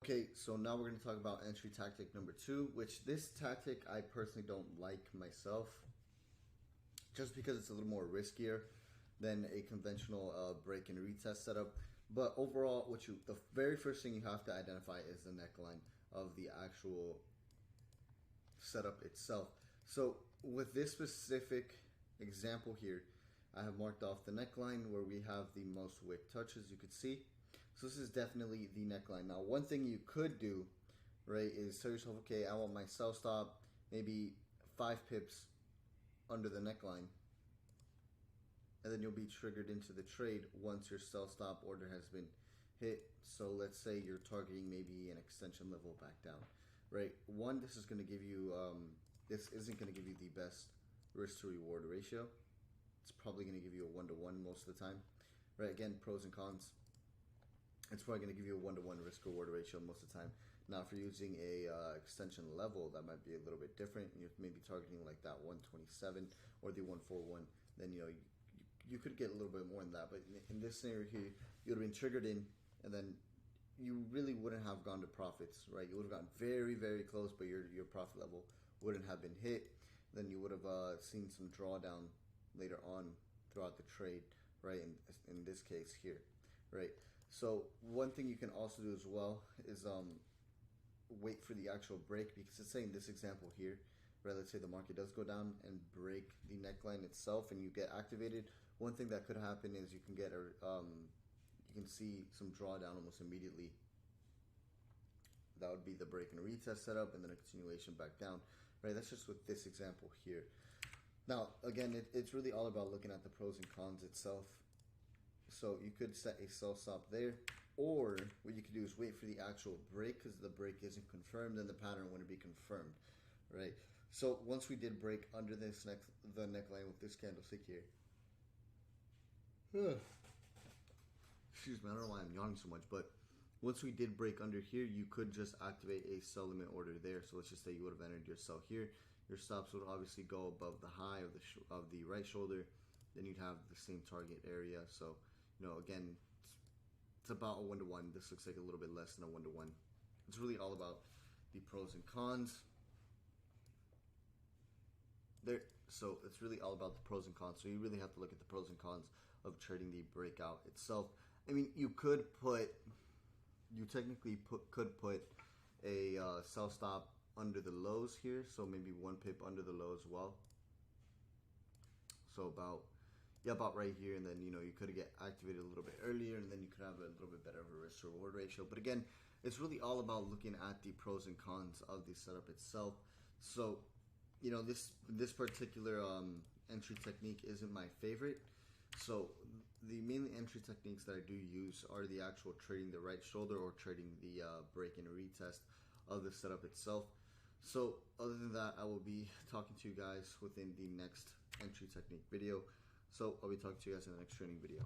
Okay, so now we're going to talk about entry tactic number 2, which this tactic I personally don't like myself, just because it's a little more riskier than a conventional break and retest setup. But overall, the very first thing you have to identify is the neckline of the actual setup itself. So with this specific example here, I have marked off the neckline where we have the most wick touches, you could see. So this is definitely the neckline. Now, one thing you could do, right, is tell yourself, okay, I want my sell stop maybe 5 pips under the neckline, and then you'll be triggered into the trade once your sell stop order has been hit. So let's say you're targeting maybe an extension level back down, right? One, this is going to give you, this isn't going to give you the best risk to reward ratio. It's probably going to give you a 1-to-1 most of the time, right? Again, pros and cons. It's probably going to give you a 1-to-1 risk reward ratio most of the time. Now, if you're using a extension level, that might be a little bit different. You're maybe targeting like that 127 or the 141. Then you could get a little bit more than that. But in this scenario here, you would have been triggered in, and then you really wouldn't have gone to profits, right? You would have gotten very, very close, but your profit level wouldn't have been hit. Then you would have seen some drawdown later on throughout the trade, right? In this case here, right? So one thing you can also do as well is wait for the actual break, because it's saying this example here, right? Let's say the market does go down and break the neckline itself, and you get activated. One thing that could happen is you can get you can see some drawdown almost immediately. That would be the break and retest setup, and then a continuation back down, right? That's just with this example here. Now, again, it's really all about looking at the pros and cons itself. So you could set a sell stop there, or what you could do is wait for the actual break, because the break isn't confirmed, then the pattern wouldn't be confirmed, right? So once we did break under the neckline with this candlestick here, excuse me, I don't know why I'm yawning so much, but once we did break under here, you could just activate a sell limit order there. So let's just say you would have entered your sell here. Your stops would obviously go above the high of the right shoulder. Then you'd have the same target area. So, again, it's about a 1-to-1. This looks like a little bit less than a 1-to-1. It's really all about the pros and cons. So it's really all about the pros and cons. So you really have to look at the pros and cons of trading the breakout itself. I mean, you technically could put a sell stop under the lows here. So maybe 1 pip under the low as well. So about right here, and then you could get activated a little bit earlier, and then you could have a little bit better of a risk to reward ratio. But again, it's really all about looking at the pros and cons of the setup itself. So this particular entry technique isn't my favorite. So the main entry techniques that I do use are the actual trading the right shoulder or trading the break and retest of the setup itself. So other than that, I will be talking to you guys within the next entry technique video. So I'll be talking to you guys in the next training video.